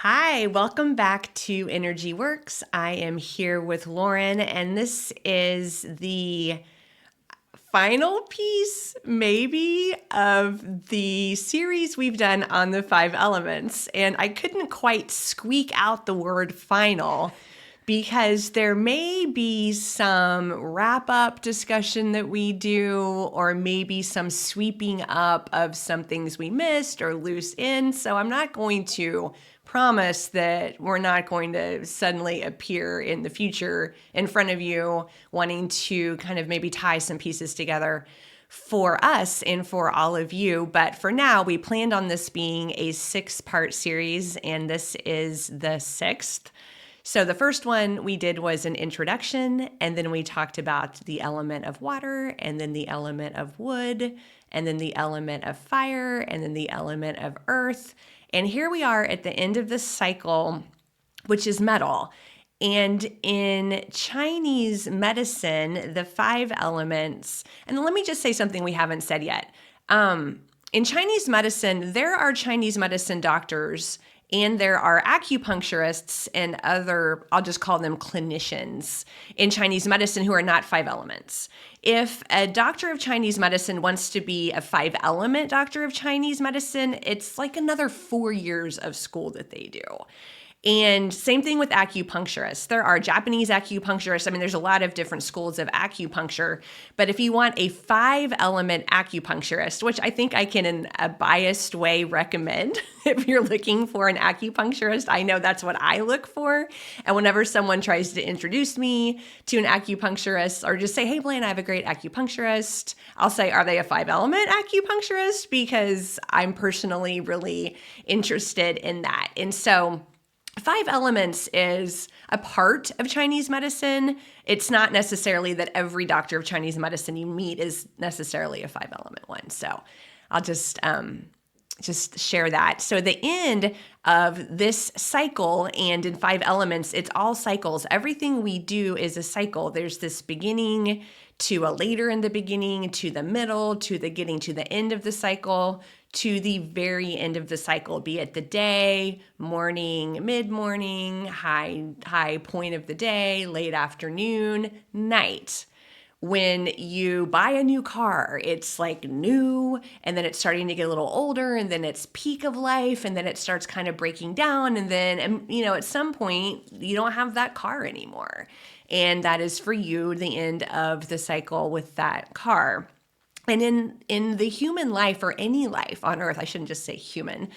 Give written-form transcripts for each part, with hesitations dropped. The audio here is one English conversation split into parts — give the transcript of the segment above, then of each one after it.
Hi, welcome back to Energy Works. I am here with Lauren, and this is the final piece, maybe, of the series we've done on the five elements. And I couldn't quite squeak out the word final because there may be some wrap up discussion that we do, or maybe some sweeping up of some things we missed or loose ends. So I'm not going to promise that we're not going to suddenly appear in the future in front of you wanting to kind of maybe tie some pieces together for us and for all of you. But for now, we planned on this being a 6-part series, and this is the 6th. So the first one we did was an introduction, and then we talked about the element of water, and then the element of wood, and then the element of fire, and then the element of earth. And here we are at the end of this cycle, which is metal. And in Chinese medicine, the 5 elements, and let me just say something we haven't said yet. In Chinese medicine, there are Chinese medicine doctors and there are acupuncturists and other, I'll just call them clinicians in Chinese medicine who are not 5 elements. If a doctor of Chinese medicine wants to be a 5-element doctor of Chinese medicine, it's like another 4 years of school that they do. And same thing with acupuncturists. There are Japanese acupuncturists. I mean, there's a lot of different schools of acupuncture. But if you want a 5-element acupuncturist, which I think I can in a biased way recommend if you're looking for an acupuncturist, I know that's what I look for. And whenever someone tries to introduce me to an acupuncturist or just say, hey, Blaine, I have a great acupuncturist, I'll say, are they a 5-element acupuncturist? Because I'm personally really interested in that. And so 5 elements is a part of Chinese medicine. It's not necessarily that every doctor of Chinese medicine you meet is necessarily a 5-element one. So I'll just share that. So the end of this cycle, and in 5 elements, it's all cycles. Everything we do is a cycle. There's this beginning to a later in the beginning, to the middle, to the getting to the end of the cycle, to the very end of the cycle, be it the day, morning, mid-morning, high point of the day, late afternoon, night. When you buy a new car, it's like new, and then it's starting to get a little older, and then it's peak of life, and then it starts kind of breaking down, and then, at some point, you don't have that car anymore. And that is for you the end of the cycle with that car. And in the human life, or any life on earth, I shouldn't just say human,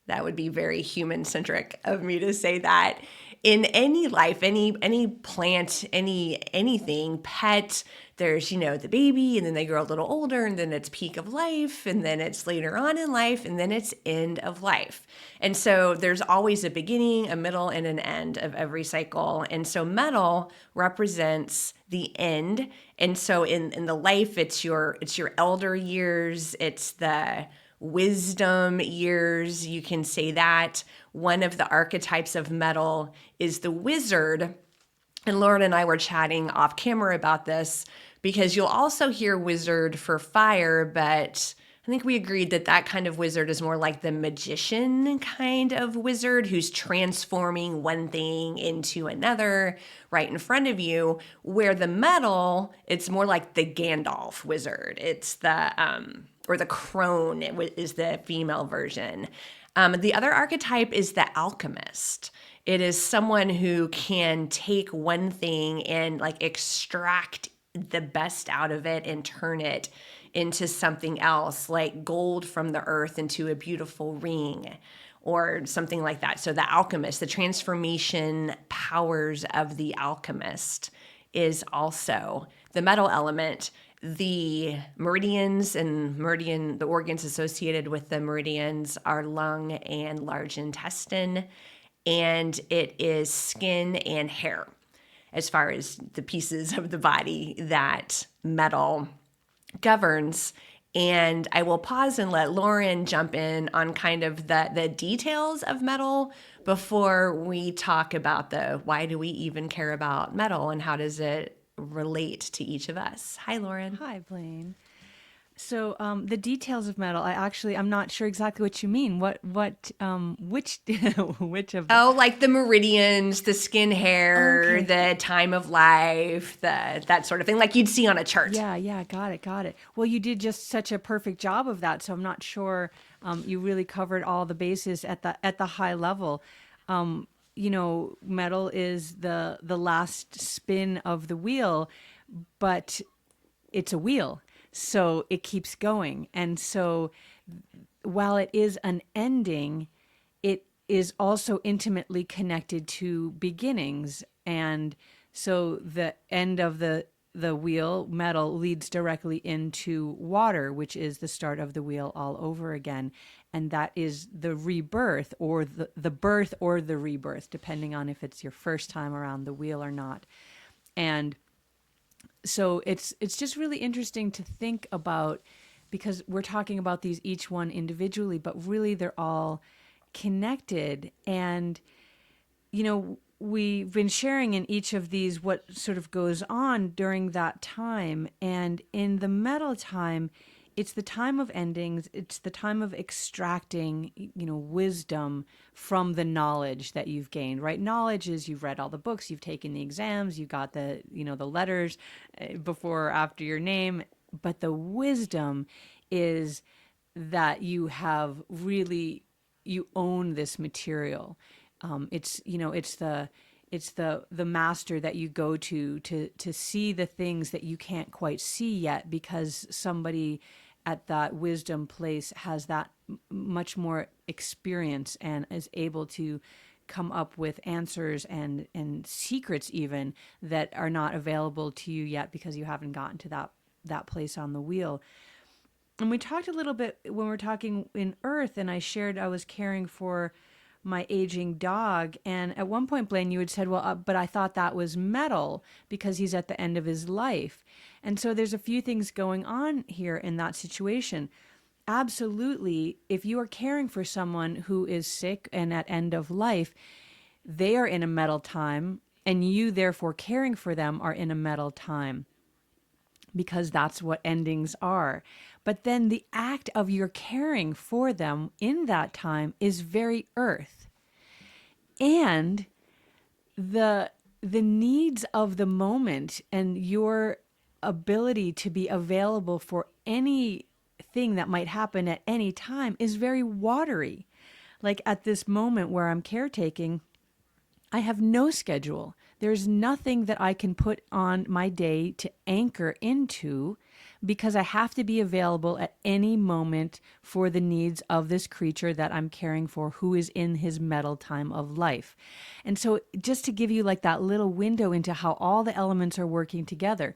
that would be very human-centric of me to say that. In any life, any plant, anything, pet, there's, the baby, and then they grow a little older, and then it's peak of life, and then it's later on in life, and then it's end of life. And so there's always a beginning, a middle, and an end of every cycle. And so metal represents the end. And so in the life, it's your elder years, it's the wisdom years, you can say that. One of the archetypes of metal is the wizard. And Lauren and I were chatting off camera about this because you'll also hear wizard for fire, but I think we agreed that that kind of wizard is more like the magician kind of wizard who's transforming one thing into another right in front of you, where the metal, it's more like the Gandalf wizard. It's the or the crone is the female version. The other archetype is the alchemist. It is someone who can take one thing and like extract the best out of it and turn it into something else, like gold from the earth into a beautiful ring or something like that. So the alchemist, the transformation powers of the alchemist is also the metal element. The meridians the organs associated with the meridians are lung and large intestine, and it is skin and hair as far as the pieces of the body that metal governs. And I will pause and let Lauren jump in on kind of the details of metal before we talk about why do we even care about metal and how does it relate to each of us. Hi, Lauren. Hi, Blaine. So the details of metal, I'm not sure exactly what you mean. Which, which of the? Oh, like the meridians, the skin hair, Okay. the time of life, the that sort of thing, like you'd see on a chart. Yeah, yeah, got it, got it. Well, you did just such a perfect job of that, so I'm not sure you really covered all the bases at the high level. Metal is the last spin of the wheel, but it's a wheel, so it keeps going. And so while it is an ending, it is also intimately connected to beginnings. And so the end of the wheel, metal, leads directly into water, which is the start of the wheel all over again. And that is the rebirth, or the birth or the rebirth, depending on if it's your first time around the wheel or not. And so it's just really interesting to think about, because we're talking about these each one individually, but really they're all connected. And we've been sharing in each of these what sort of goes on during that time. And in the metal time, it's the time of endings. It's the time of extracting, wisdom from the knowledge that you've gained, right? Knowledge is you've read all the books, you've taken the exams, you got the letters before or after your name. But the wisdom is that you have really, you own this material. It's the master that you go to see the things that you can't quite see yet, because somebody at that wisdom place has that much more experience and is able to come up with answers and secrets even that are not available to you yet, because you haven't gotten to that place on the wheel. And we talked a little bit when we were talking in Earth, and I shared I was caring for my aging dog. And at one point, Blaine, you had said, well, but I thought that was metal because he's at the end of his life. And so there's a few things going on here in that situation. Absolutely. If you are caring for someone who is sick and at end of life, they are in a metal time, and you, therefore, caring for them, are in a metal time, because that's what endings are. But then the act of your caring for them in that time is very earth. And the the needs of the moment and your ability to be available for anything that might happen at any time is very watery. Like at this moment where I'm caretaking, I have no schedule. There's nothing that I can put on my day to anchor into, because I have to be available at any moment for the needs of this creature that I'm caring for, who is in his metal time of life. And so, just to give you like that little window into how all the elements are working together.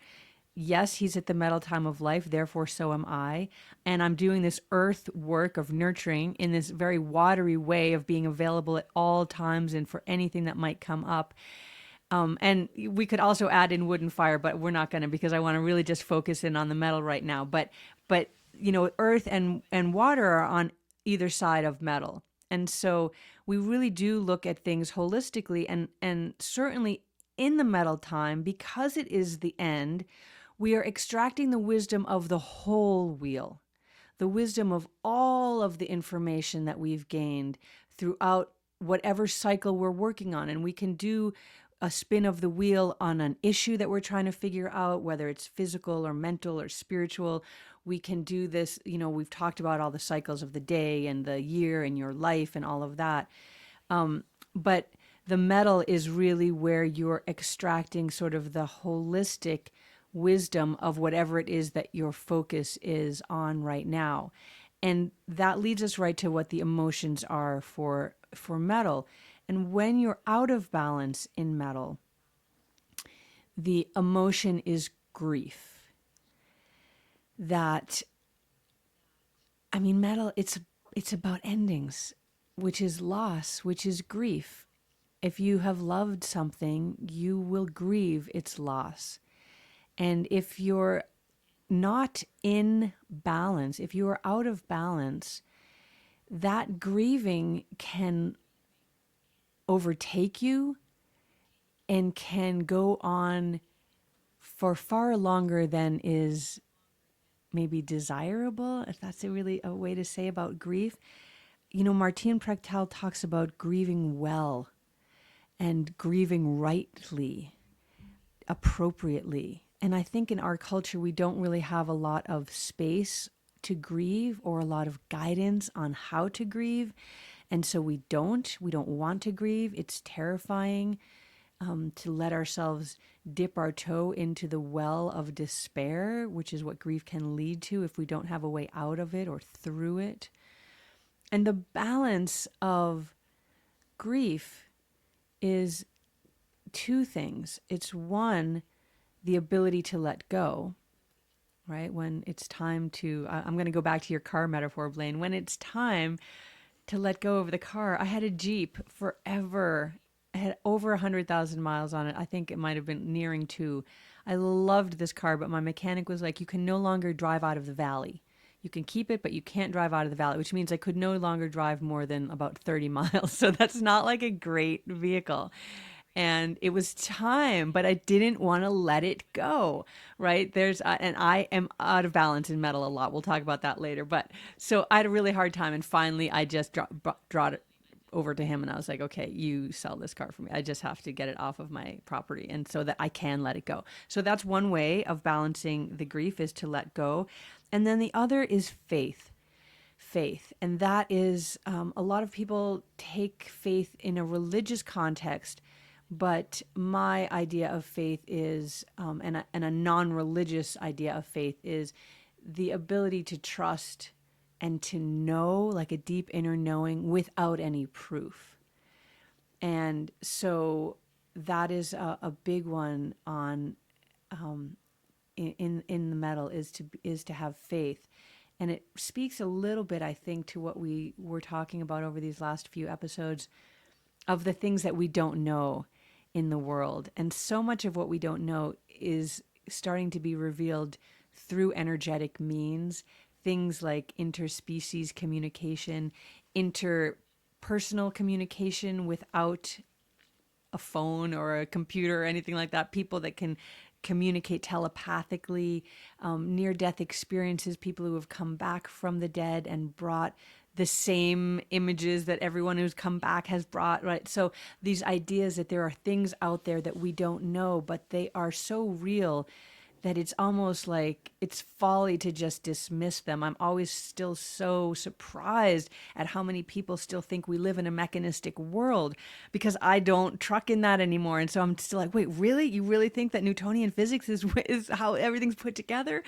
Yes, he's at the metal time of life, therefore so am I. And I'm doing this earth work of nurturing in this very watery way of being available at all times and for anything that might come up. And we could also add in wood and fire, but we're not going to, because I want to really just focus in on the metal right now. But earth and water are on either side of metal. And so we really do look at things holistically, and certainly in the metal time, because it is the end, we are extracting the wisdom of the whole wheel, the wisdom of all of the information that we've gained throughout whatever cycle we're working on. And we can do a spin of the wheel on an issue that we're trying to figure out, whether it's physical or mental or spiritual. We can do this, we've talked about all the cycles of the day and the year and your life and all of that. But the metal is really where you're extracting sort of the holistic wisdom of whatever it is that your focus is on right now. And that leads us right to what the emotions are for metal. And when you're out of balance in metal, the emotion is grief. That, I mean, metal, it's about endings, which is loss, which is grief. If you have loved something, you will grieve its loss. And if you're not in balance, if you are out of balance, that grieving can overtake you and can go on for far longer than is maybe desirable, if that's a way to say about grief. Martine Prechtel talks about grieving well and grieving rightly, appropriately. And I think in our culture, we don't really have a lot of space to grieve or a lot of guidance on how to grieve. And so we don't want to grieve. It's terrifying to let ourselves dip our toe into the well of despair, which is what grief can lead to if we don't have a way out of it or through it. And the balance of grief is two things. It's one, the ability to let go, right? When it's time to, I'm going to go back to your car metaphor, Blaine. When it's time to let go of the car, I had a Jeep forever. I had over 100,000 miles on it. I think it might have been nearing two. I loved this car, but my mechanic was like, you can no longer drive out of the valley. You can keep it, but you can't drive out of the valley, which means I could no longer drive more than about 30 miles. So that's not like a great vehicle. And it was time, but I didn't want to let it go, right? And I am out of balance in metal a lot. We'll talk about that later. But so I had a really hard time. And finally, I just brought it over to him and I was like, okay, you sell this car for me. I just have to get it off of my property. And so that I can let it go. So that's one way of balancing the grief, is to let go. And then the other is faith. And that is, a lot of people take faith in a religious context, but my idea of faith is, and a non-religious idea of faith is the ability to trust and to know, like a deep inner knowing without any proof. And so that is a big one on, in the metal, is to have faith. And it speaks a little bit, I think, to what we were talking about over these last few episodes of the things that we don't know in the world. And so much of what we don't know is starting to be revealed through energetic means, things like interspecies communication, interpersonal communication without a phone or a computer or anything like that, people that can communicate telepathically, near-death experiences, people who have come back from the dead and brought the same images that everyone who's come back has brought, right? So these ideas that there are things out there that we don't know, but they are so real that it's almost like it's folly to just dismiss them. I'm always still so surprised at how many people still think we live in a mechanistic world, because I don't truck in that anymore. And so I'm still like, wait, really? You really think that Newtonian physics is how everything's put together?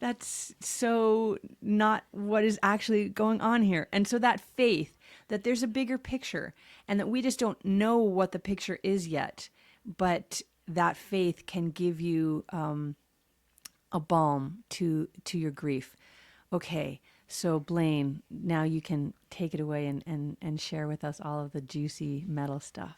That's so not what is actually going on here. And so that faith that there's a bigger picture and that we just don't know what the picture is yet, but that faith can give you a balm to your grief. Okay, so Blaine, now you can take it away and share with us all of the juicy metal stuff.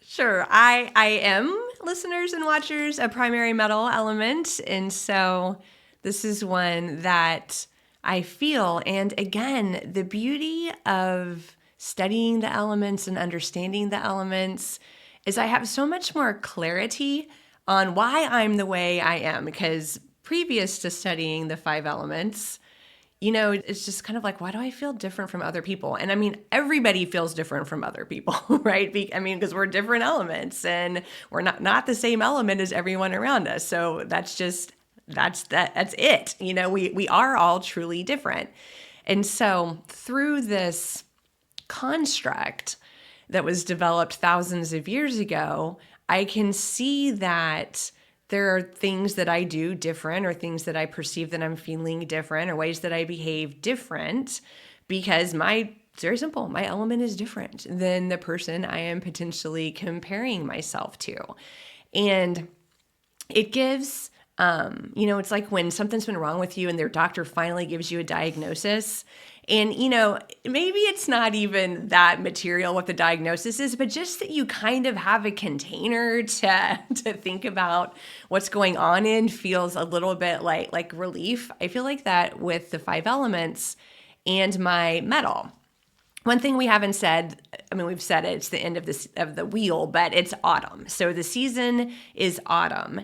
Sure. I am, listeners and watchers, a primary metal element. And so this is one that I feel. And again, the beauty of studying the elements and understanding the elements is I have so much more clarity on why I'm the way I am. Because previous to studying the five elements, it's just kind of like, why do I feel different from other people? And I mean, everybody feels different from other people, right? Because we're different elements and we're not the same element as everyone around us. So that's it. We are all truly different. And so through this construct that was developed thousands of years ago, I can see that there are things that I do different, or things that I perceive that I'm feeling different, or ways that I behave different, because it's very simple. My element is different than the person I am potentially comparing myself to. And it gives, it's like when something's been wrong with you and their doctor finally gives you a diagnosis. And, maybe it's not even that material what the diagnosis is, but just that you kind of have a container to think about what's going on in feels a little bit like relief. I feel like that with the five elements and my metal. One thing we haven't said, we've said it, it's the end of the wheel, but it's autumn. So the season is autumn.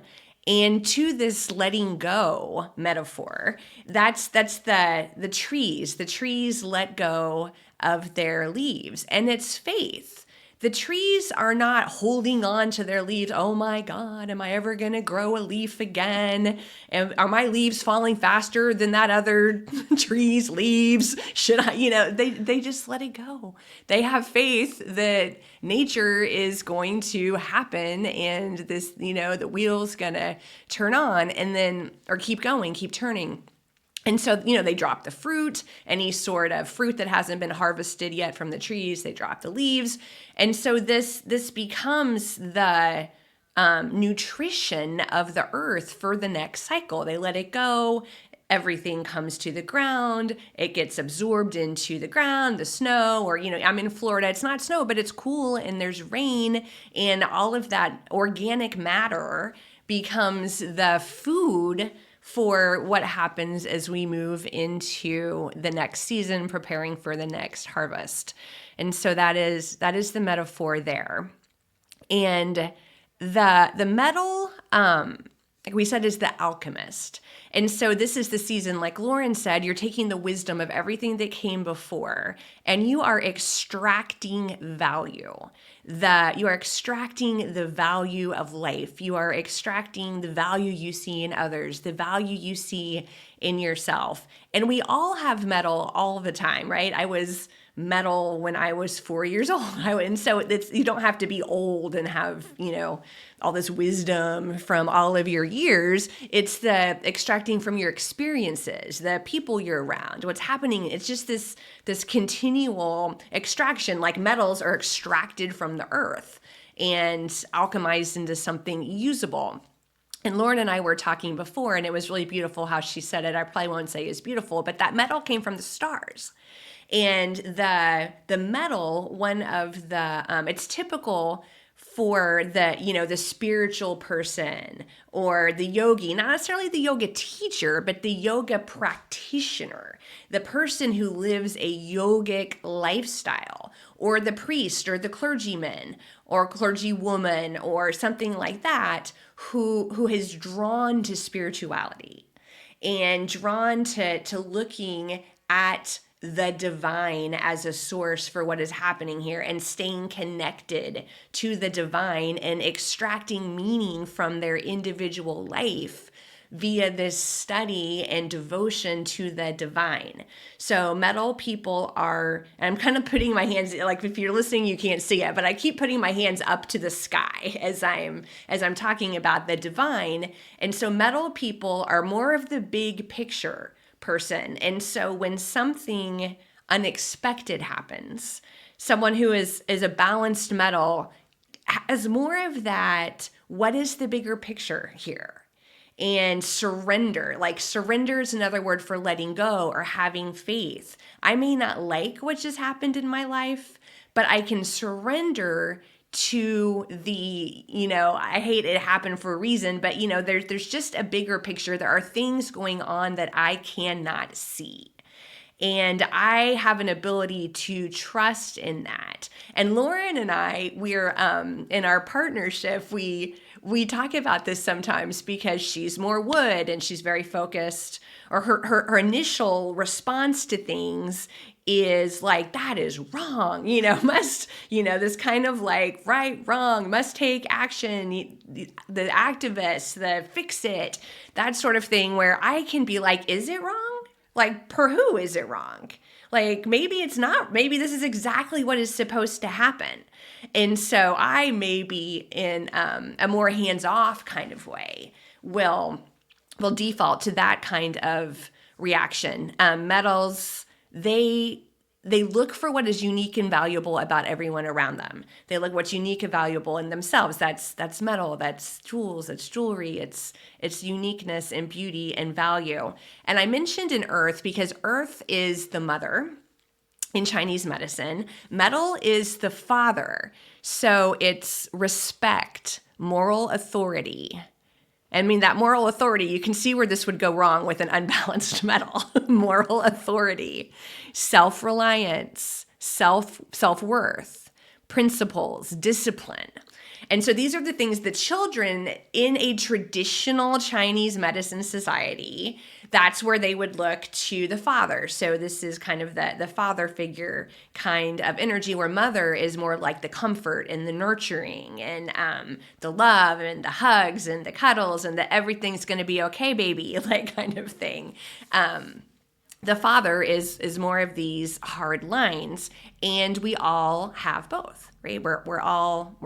And to this letting go metaphor, that's the trees. The trees let go of their leaves, and it's faith. The trees are not holding on to their leaves. Oh my God, am I ever going to grow a leaf again? And are my leaves falling faster than that other tree's leaves? Should I, they just let it go. They have faith that nature is going to happen and this, the wheel's going to turn on and then, or keep going, keep turning. And so, they drop the fruit, any sort of fruit that hasn't been harvested yet from the trees, they drop the leaves. And so this becomes the nutrition of the earth for the next cycle. They let it go. Everything comes to the ground. It gets absorbed into the ground, the snow, or, I'm in Florida. It's not snow, but it's cool and there's rain, and all of that organic matter becomes the food for what happens as we move into the next season, preparing for the next harvest. And so that is the metaphor there. And the metal, like we said, is the alchemist. And so this is the season, like Lauren said, you're taking the wisdom of everything that came before and you are extracting value. You are extracting the value of life. You are extracting the value you see in others, the value you see in yourself. And we all have metal all the time, right? I was metal when I was 4 years old. And so you don't have to be old and have, all this wisdom from all of your years. It's the extracting from your experiences, the people you're around, what's happening. It's just this continual extraction, like metals are extracted from the earth and alchemized into something usable. And Lauren and I were talking before, and it was really beautiful how she said it. I probably won't say it's beautiful, but that metal came from the stars. And the metal, one of the, it's typical for the spiritual person or the yogi, not necessarily the yoga teacher, but the yoga practitioner, the person who lives a yogic lifestyle, or the priest or the clergyman or clergywoman or something like that, who is drawn to spirituality and drawn to looking at the divine as a source for what is happening here and staying connected to the divine and extracting meaning from their individual life via this study and devotion to the divine. So metal people are, and I'm kind of putting my hands, like if you're listening, you can't see it, but I keep putting my hands up to the sky as I'm talking about the divine. And so metal people are more of the big picture person. And so when something unexpected happens, someone who is a balanced metal has more of that, what is the bigger picture here? And surrender. Like surrender is another word for letting go or having faith. I may not like what just happened in my life, but I can surrender to the, I hate it happened for a reason, but there's just a bigger picture. There are things going on that I cannot see. And I have an ability to trust in that. And Lauren and I, we're in our partnership, we talk about this sometimes because she's more wood and she's very focused, or her initial response to things is like, that is wrong, this kind of like right, wrong, must take action, the activist, the fix it, that sort of thing, where I can be like, is it wrong? Like, per who is it wrong? Like, maybe it's not. Maybe this is exactly what is supposed to happen. And so I maybe in a more hands-off kind of way will default to that kind of reaction. Metals, they look for what is unique and valuable about everyone around them. They look what's unique and valuable in themselves. That's metal, that's jewels, that's jewelry, it's uniqueness and beauty and value. And I mentioned in earth because earth is the mother in Chinese medicine. Metal is the father. So it's respect, moral authority. I mean, that moral authority, you can see where this would go wrong with an unbalanced metal. Moral authority, self-reliance, self-worth, principles, discipline. And so these are the things the children in a traditional Chinese medicine society, that's where they would look to the father. So this is kind of the father figure kind of energy, where mother is more like the comfort and the nurturing and the love and the hugs and the cuddles and the everything's going to be okay, baby, like kind of thing. The father is more of these hard lines, and we all have both, right? We're all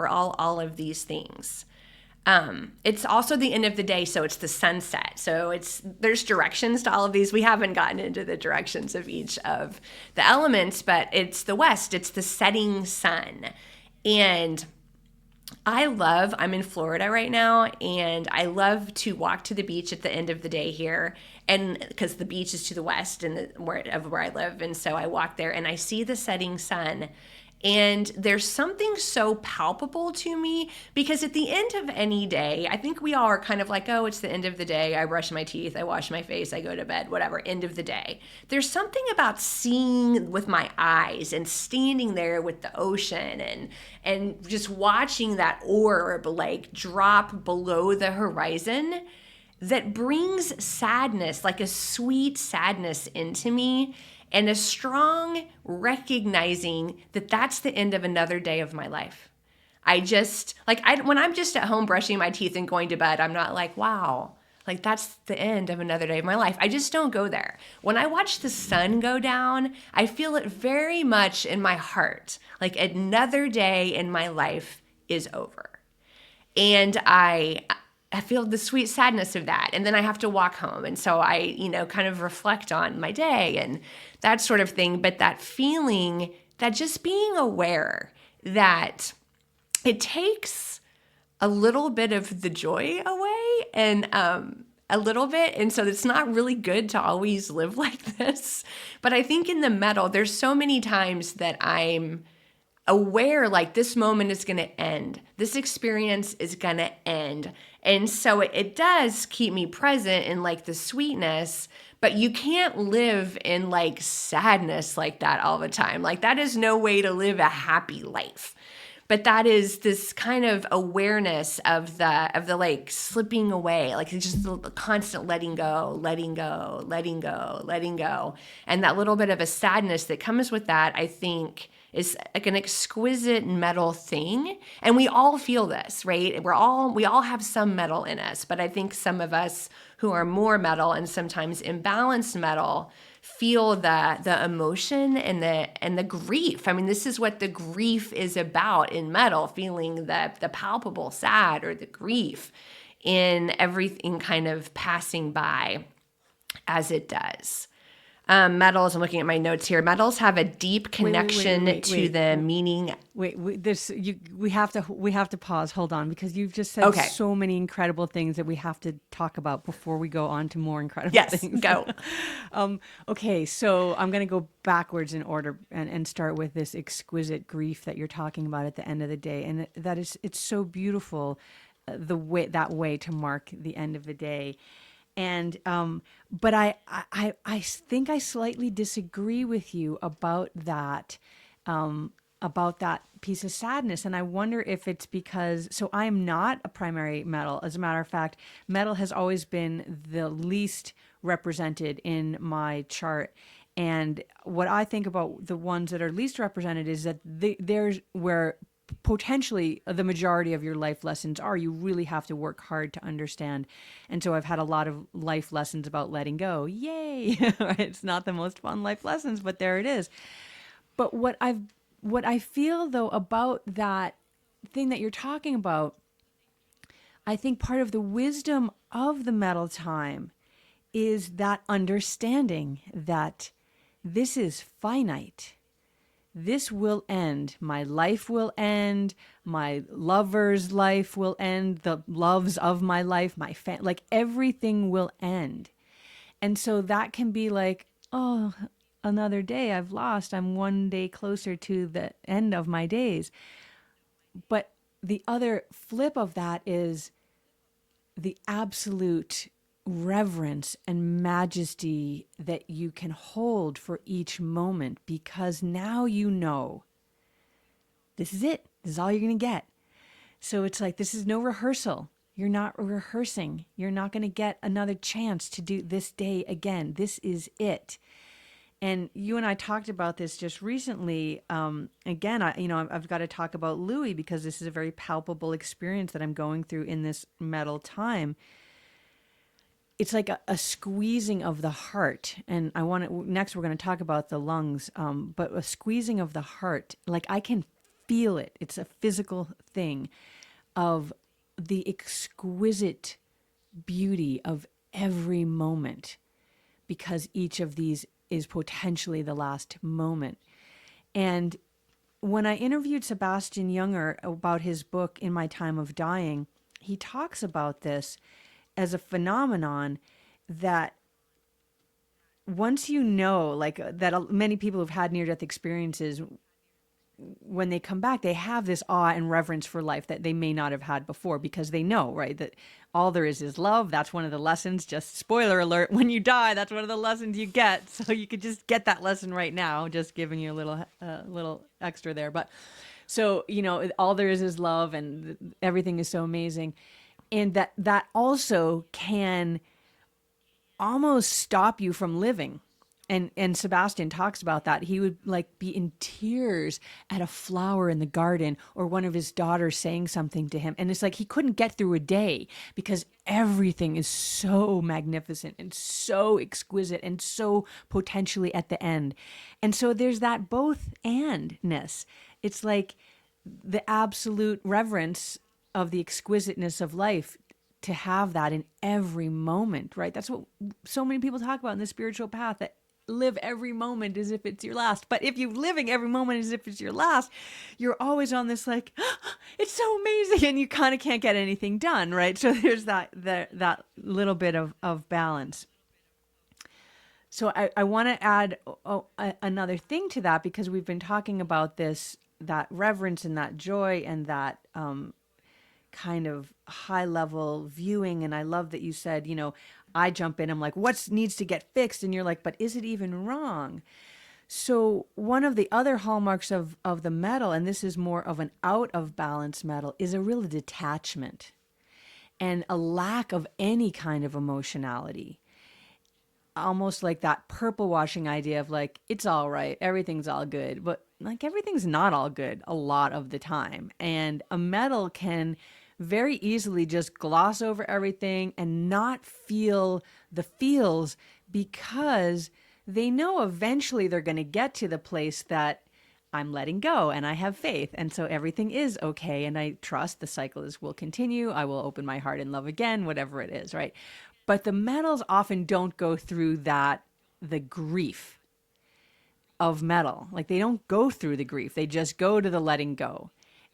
of these things. It's also the end of the day, so it's the sunset. So there's directions to all of these. We haven't gotten into the directions of each of the elements, but it's the west, it's the setting sun. And I'm in Florida right now, and I love to walk to the beach at the end of the day here. And because the beach is to the west of where I live. And so I walk there and I see the setting sun. And there's something so palpable to me, because at the end of any day, I think we all are kind of like, oh, it's the end of the day. I brush my teeth, I wash my face, I go to bed, whatever, end of the day. There's something about seeing with my eyes and standing there with the ocean and just watching that orb like drop below the horizon that brings sadness, like a sweet sadness into me, and a strong recognizing that that's the end of another day of my life. When I'm just at home brushing my teeth and going to bed, I'm not like, wow, like that's the end of another day of my life. I just don't go there. When I watch the sun go down, I feel it very much in my heart. Like another day in my life is over. And I feel the sweet sadness of that. And then I have to walk home. And so I, kind of reflect on my day and that sort of thing. But that feeling, that just being aware that it takes a little bit of the joy away, and a little bit. And so it's not really good to always live like this. But I think in the metal, there's so many times that I'm aware, like, this moment is going to end. This experience is going to end. And so it does keep me present in like the sweetness, but you can't live in like sadness like that all the time. Like that is no way to live a happy life. But that is this kind of awareness of the like slipping away, like it's just the constant letting go, letting go, letting go, letting go. And that little bit of a sadness that comes with that, I think, is like an exquisite metal thing. And we all feel this, right? We all have some metal in us, but I think some of us who are more metal and sometimes imbalanced metal feel the emotion and the grief. I mean, this is what the grief is about in metal, feeling the palpable sad or the grief in everything kind of passing by as it does. Metals, I'm looking at my notes here. Metals have a deep connection to the meaning. We have to pause. Hold on, because you've just said Okay. so many incredible things that we have to talk about before we go on to more incredible Yes, things. go. Okay, so I'm going to go backwards in order and start with this exquisite grief that you're talking about at the end of the day, and it's so beautiful, that way to mark the end of the day. And but I think I slightly disagree with you about that piece of sadness. And I wonder if it's because, so I'm not a primary metal. As a matter of fact, metal has always been the least represented in my chart. And what I think about the ones that are least represented is that there's where potentially the majority of your life lessons are. You really have to work hard to understand. And so I've had a lot of life lessons about letting go. Yay. It's not the most fun life lessons, but there it is. But what I feel though about that thing that you're talking about, I think part of the wisdom of the metal time is that understanding that this is finite. This will end. My life will end. My lover's life will end. The loves of my life, like everything will end. And so that can be like, oh, another day I've lost. I'm one day closer to the end of my days. But the other flip of that is the absolute reverence and majesty that you can hold for each moment, because now you know This is it. This is all you're going to get. So it's like, this is no rehearsal. You're not rehearsing. You're not going to get another chance to do this day again. This is it. And you and I talked about this just recently. Again, I've got to talk about Louis because this is a very palpable experience that I'm going through in this metal time. It's like a squeezing of the heart. And next we're going to talk about the lungs, but a squeezing of the heart. Like I can feel it. It's a physical thing of the exquisite beauty of every moment, because each of these is potentially the last moment. And when I interviewed Sebastian Junger about his book, In My Time of Dying, he talks about this as a phenomenon that once you know, like that many people who've had near-death experiences, when they come back, they have this awe and reverence for life that they may not have had before, because they know, right, that all there is love. That's one of the lessons. Just spoiler alert, when you die, that's one of the lessons you get. So you could just get that lesson right now, just giving you a little extra there. But so, all there is love, and everything is so amazing. And that also can almost stop you from living. And Sebastian talks about that. He would like be in tears at a flower in the garden, or one of his daughters saying something to him. And it's like he couldn't get through a day because everything is so magnificent and so exquisite and so potentially at the end. And so there's that both and-ness. It's like the absolute reverence of the exquisiteness of life, to have that in every moment, right? That's what so many people talk about in the spiritual path, that live every moment as if it's your last. But if you're living every moment as if it's your last, you're always on this like, it's so amazing, and you kind of can't get anything done, right? So there's that little bit of balance. So I want to add another thing to that, because we've been talking about this, that reverence and that joy and that kind of high level viewing. And I love that you said, I jump in, I'm like, what needs to get fixed? And you're like, but is it even wrong? So one of the other hallmarks of the metal, and this is more of an out of balance metal, is a real detachment and a lack of any kind of emotionality. Almost like that purple washing idea of like, it's all right, everything's all good. But like everything's not all good a lot of the time. And a metal can very easily just gloss over everything and not feel the feels, because they know eventually they're going to get to the place that I'm letting go and I have faith. And so everything is okay. And I trust the cycles will continue. I will open my heart and love again, whatever it is, right? But the metals often don't go through the grief of metal. Like they don't go through the grief. They just go to the letting go.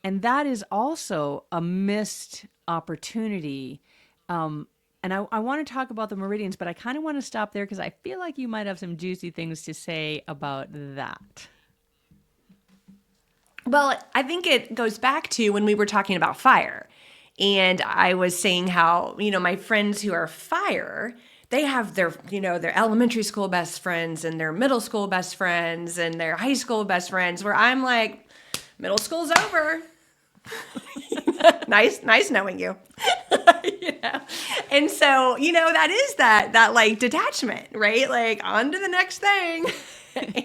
And that is also a missed opportunity. And I want to talk about the meridians, but I kind of want to stop there because I feel like you might have some juicy things to say about that. Well, I think it goes back to when we were talking about fire. And I was saying how, my friends who are fire, they have their elementary school best friends and their middle school best friends and their high school best friends, where I'm like, middle school's over. nice knowing you. And so, that is that like detachment, right? Like on to the next thing.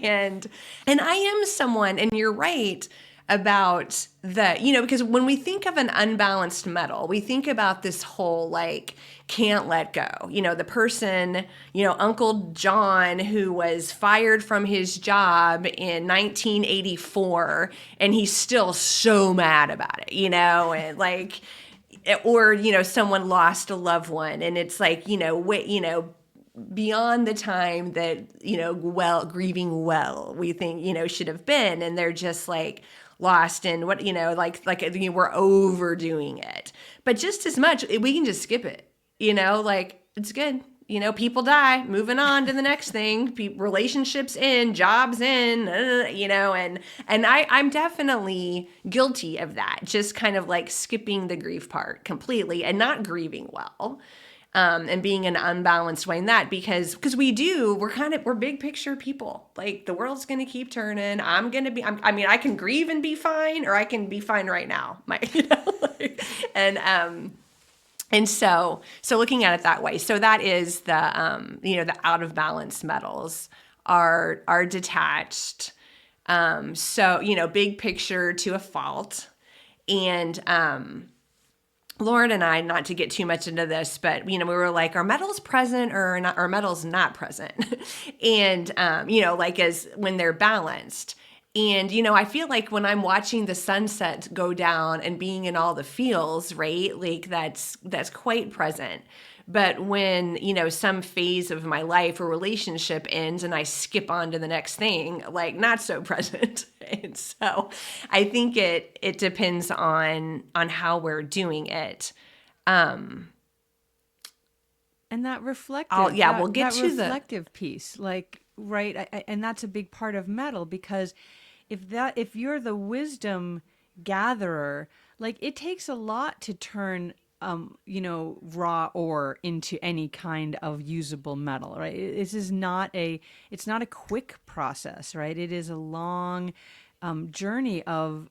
and I am someone, and you're right about because when we think of an unbalanced metal, we think about this whole like can't let go. The person, Uncle John, who was fired from his job in 1984, and he's still so mad about it, and like, or, someone lost a loved one, and it's like, beyond the time that, grieving well, we think, should have been, and they're just like lost in what, we're overdoing it. But just as much, we can just skip it, like it's good. People die, moving on to the next thing, relationships in, jobs in, and I'm definitely guilty of that. Just kind of like skipping the grief part completely and not grieving well. and being an unbalanced way in that, because we're big picture people. Like, the world's going to keep turning. I mean, I can grieve and be fine, or I can be fine right now. And, so looking at it that way, so that is the out of balance metals are detached. So, big picture to a fault. And, Lauren and I, not to get too much into this, but we were like, are metals present or not? Are metals not present? And like, as when they're balanced. And I feel like when I'm watching the sunset go down and being in all the feels, right? Like, that's quite present. But when, some phase of my life or relationship ends and I skip on to the next thing, like, not so present. And so I think it depends on how we're doing it. And that reflective, We'll get that to the, reflective piece, like, right, and that's a big part of metal, because if you're the wisdom gatherer, like, it takes a lot to turn raw ore into any kind of usable metal, right? This is not it's not a quick process, right? It is a long journey of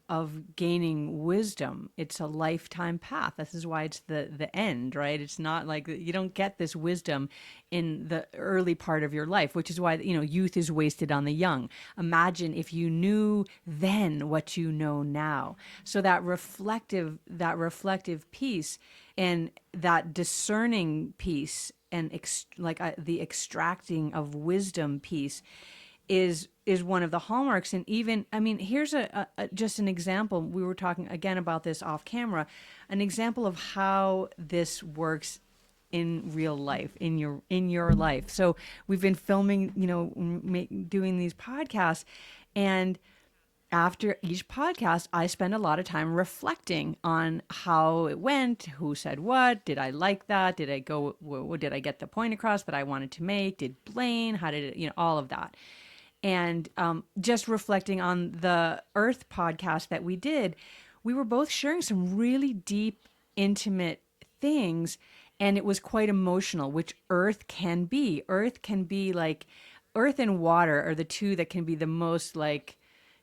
gaining wisdom. It's a lifetime path. This is why it's the end, right? It's not like you don't get this wisdom in the early part of your life, which is why youth is wasted on the young. Imagine if you knew then what you know now. So that reflective piece and that discerning piece and the extracting of wisdom piece is one of the hallmarks. And even, I mean, here's just an example. We were talking again about this off camera, an example of how this works in real life, in your life. So we've been filming, doing these podcasts, and after each podcast, I spend a lot of time reflecting on how it went, who said what, did I like that, did I get the point across that I wanted to make, did Blaine, how did it, all of that. And just reflecting on the Earth podcast that we did, we were both sharing some really deep, intimate things, and it was quite emotional, which Earth can be. Earth can be like, Earth and water are the two that can be the most like,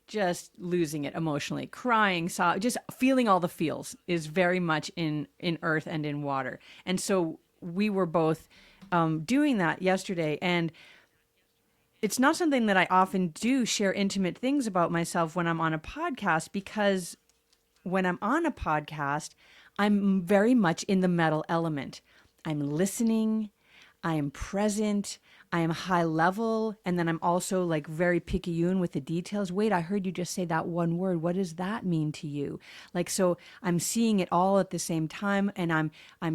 just losing it emotionally, crying, just feeling all the feels is very much in earth and in water. And so we were both doing that yesterday. And it's not something that I often do, share intimate things about myself when I'm on a podcast, because when I'm on a podcast, I'm very much in the metal element. I'm listening, I am present, I am high level, and then I'm also like very picayune with the details. Wait, I heard you just say that one word. What does that mean to you? Like, so I'm seeing it all at the same time, and I'm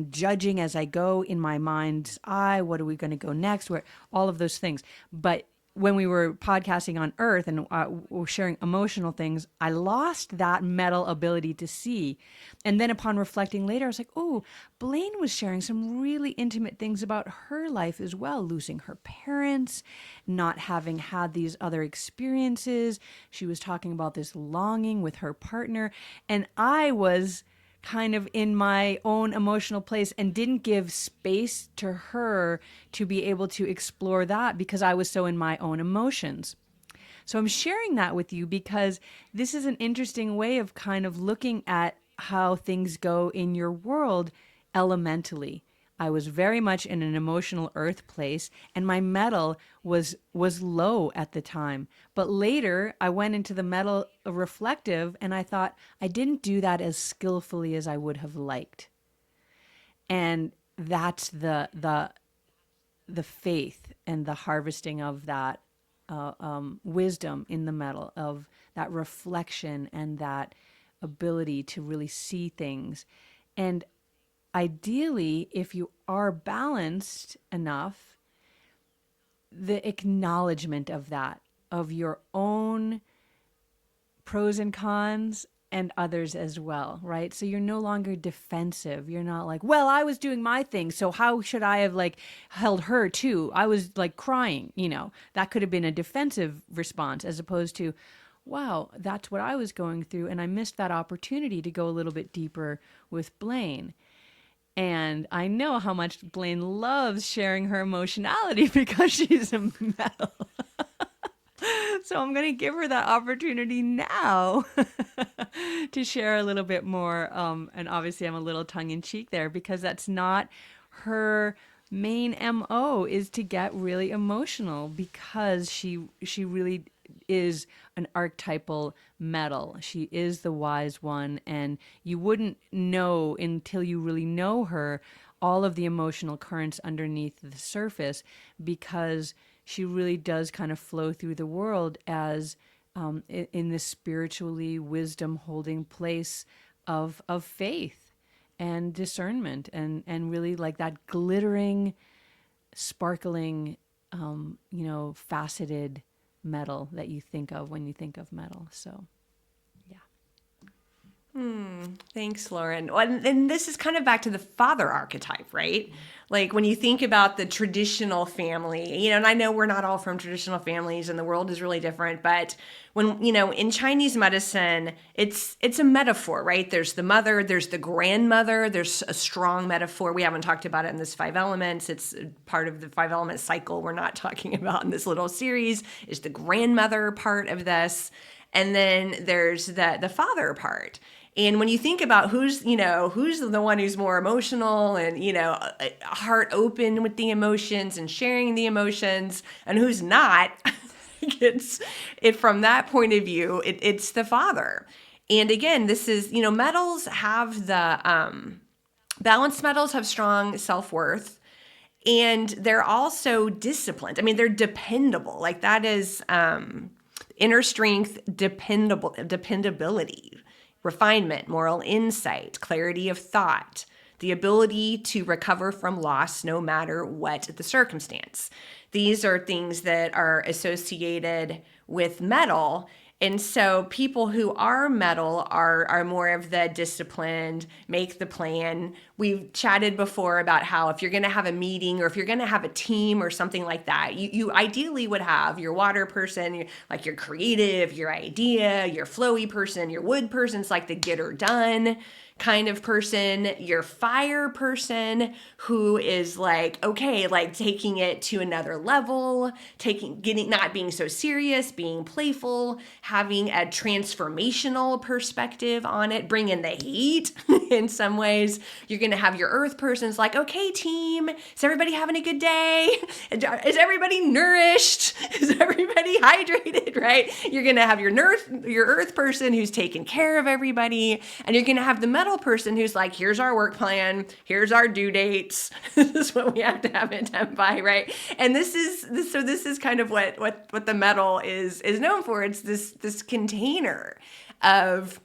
judging as I go in my mind's eye. What are we going to go next? Where all of those things. But when we were podcasting on Earth and were sharing emotional things, I lost that metal ability to see. And then upon reflecting later, I was like, oh, Blaine was sharing some really intimate things about her life as well, losing her parents, not having had these other experiences. She was talking about this longing with her partner. And I was kind of in my own emotional place and didn't give space to her to be able to explore that because I was so in my own emotions. So I'm sharing that with you because this is an interesting way of kind of looking at how things go in your world elementally. I was very much in an emotional earth place, and my metal was low at the time. But later I went into the metal reflective, and I thought I didn't do that as skillfully as I would have liked. And that's the faith and the harvesting of that wisdom in the metal, of that reflection and that ability to really see things. And ideally, if you are balanced enough, the acknowledgement of that, of your own pros and cons and others as well, right? So you're no longer defensive. You're not like, well, I was doing my thing, so how should I have like held her too? I was like crying, That could have been a defensive response as opposed to, wow, that's what I was going through, and I missed that opportunity to go a little bit deeper with Blaine. And I know how much Blaine loves sharing her emotionality because she's a metal. So I'm going to give her that opportunity now to share a little bit more. And obviously, I'm a little tongue in cheek there because that's not her main MO, is to get really emotional, because she really is an archetypal metal. She is the wise one, and you wouldn't know until you really know her all of the emotional currents underneath the surface, because she really does kind of flow through the world as in this spiritually wisdom holding place of faith and discernment, and really like that glittering, sparkling, faceted metal that you think of when you think of metal. So, yeah. Thanks, Lauren. Well, and this is kind of back to the father archetype, right? Like when you think about the traditional family, and I know we're not all from traditional families and the world is really different, but when, in Chinese medicine, it's a metaphor, right? There's the mother, there's the grandmother, there's a strong metaphor. We haven't talked about it in this 5 elements. It's part of the 5 element cycle we're not talking about in this little series, is the grandmother part of this. And then there's the father part. And when you think about who's the one who's more emotional and, heart open with the emotions and sharing the emotions, and who's not, it's it from that point of view, it's the father. And again, this is, metals have balanced metals have strong self-worth, and they're also disciplined. I mean, they're dependable. Like that is inner strength, dependability, refinement, moral insight, clarity of thought, the ability to recover from loss no matter what the circumstance. These are things that are associated with metal. And so people who are metal are more of the disciplined, make the plan. We've chatted before about how if you're going to have a meeting or if you're going to have a team or something like that, you ideally would have your water person, like your creative, your idea, your flowy person, your wood person's like the get her done kind of person, your fire person who is like, okay, like taking it to another level, not being so serious, being playful, having a transformational perspective on it, bringing the heat in some ways. You're going to have your earth person's like, okay, team, is everybody having a good day? Is everybody nourished? Is everybody hydrated, right? You're going to have your earth person who's taking care of everybody, and you're going to have the metal person who's like, here's our work plan, here's our due dates, this is what we have to have it done by, right? And this is kind of what the metal is known for. It's this container of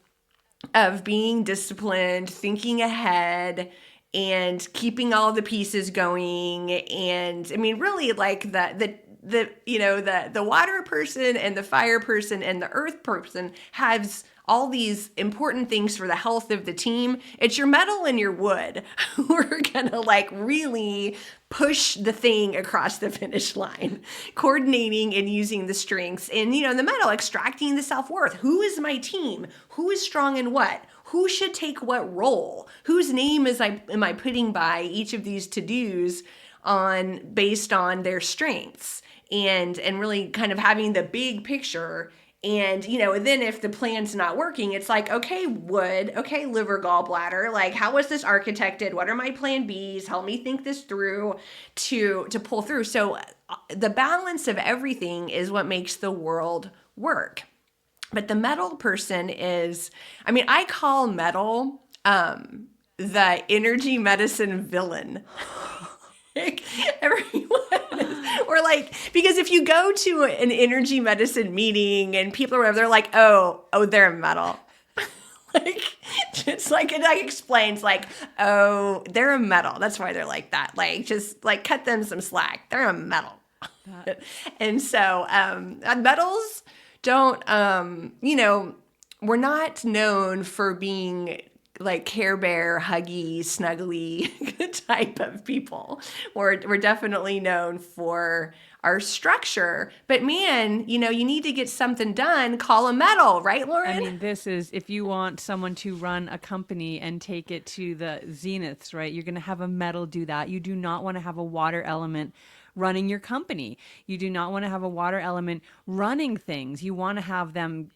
being disciplined, thinking ahead, and keeping all the pieces going. And I mean, really, like the water person and the fire person and the earth person has all these important things for the health of the team. It's your metal and your wood who are gonna like really push the thing across the finish line, coordinating and using the strengths. And the metal extracting the self-worth. Who is my team? Who is strong in what? Who should take what role? Whose name am I putting by each of these to-dos based on their strengths? And really kind of having the big picture. And, then if the plan's not working, it's like, okay, wood, okay, liver, gallbladder, like, how was this architected? What are my plan Bs? Help me think this through to pull through. So the balance of everything is what makes the world work. But the metal person is, I mean, I call metal the energy medicine villain. Like, everyone or like, because if you go to an energy medicine meeting and people or whatever, they're like, oh, they're metal. Like, it's like, it like explains like, oh, they're a metal. That's why they're like that. Like, just like cut them some slack. They're a metal. And so metals don't, we're not known for being like Care Bear, huggy, snuggly type of people. We're definitely known for our structure. But man, you need to get something done, call a metal, right, I Lauren? mean, this is if you want someone to run a company and take it to the zeniths, right? You're going to have a metal do that. You do not want to have a water element running your company. You do not want to have a water element running things. You want to have them,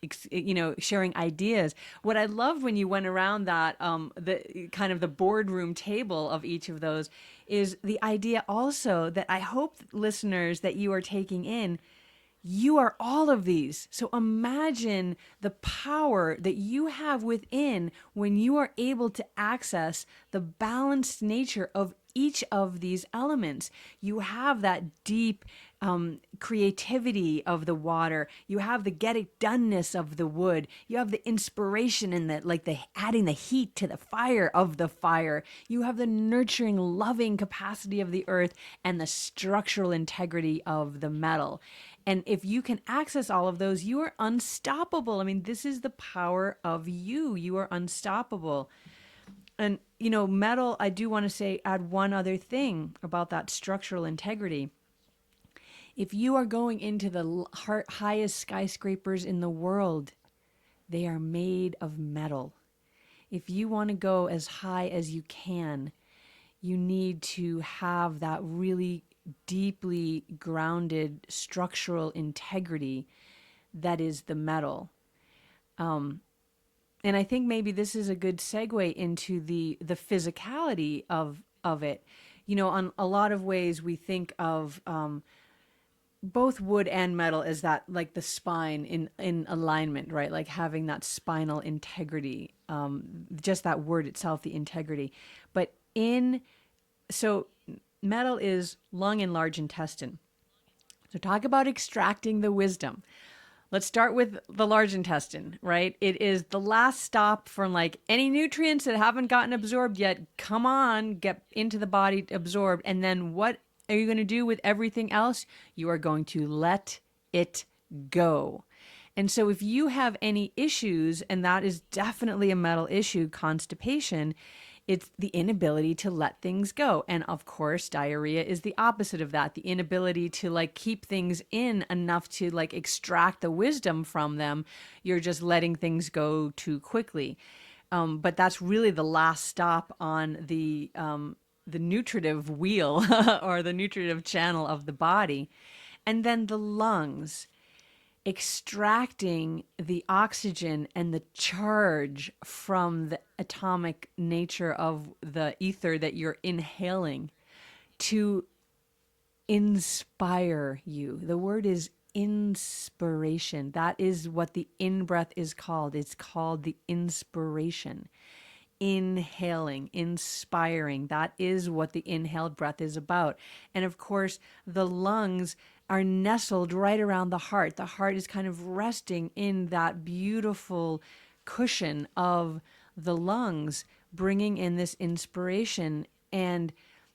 sharing ideas. What I loved when you went around that, the kind of the boardroom table of each of those, is the idea also that I hope listeners that you are taking in, you are all of these. So imagine the power that you have within when you are able to access the balanced nature of each of these elements. You have that deep creativity of the water. You have the get it doneness of the wood. You have the inspiration and the adding the heat to the fire of the fire. You have the nurturing, loving capacity of the earth and the structural integrity of the metal. And if you can access all of those, you are unstoppable. I mean, this is the power of you. You are unstoppable. And, metal, I do want to add one other thing about that structural integrity. If you are going into the highest skyscrapers in the world, they are made of metal. If you want to go as high as you can, you need to have that really deeply grounded structural integrity that is the metal. And I think maybe this is a good segue into the physicality of it. On a lot of ways we think of both wood and metal as that, like the spine in alignment, right? Like having that spinal integrity, just that word itself, the integrity. But so metal is lung and large intestine. So talk about extracting the wisdom. Let's start with the large intestine, right? It is the last stop from like any nutrients that haven't gotten absorbed yet. Come on, get into the body absorbed. And then what are you going to do with everything else? You are going to let it go. And so if you have any issues, and that is definitely a metal issue, constipation, it's the inability to let things go. And of course, diarrhea is the opposite of that, the inability to like keep things in enough to like extract the wisdom from them. You're just letting things go too quickly. But that's really the last stop on the nutritive wheel or the nutritive channel of the body. And then the lungs, extracting the oxygen and the charge from the atomic nature of the ether that you're inhaling to inspire you. The word is inspiration. That is what the in breath is called. It's called the inspiration. Inhaling, inspiring. That is what the inhaled breath is about. And of course, the lungs are nestled right around the heart. The heart is kind of resting in that beautiful cushion of the lungs, bringing in this inspiration. And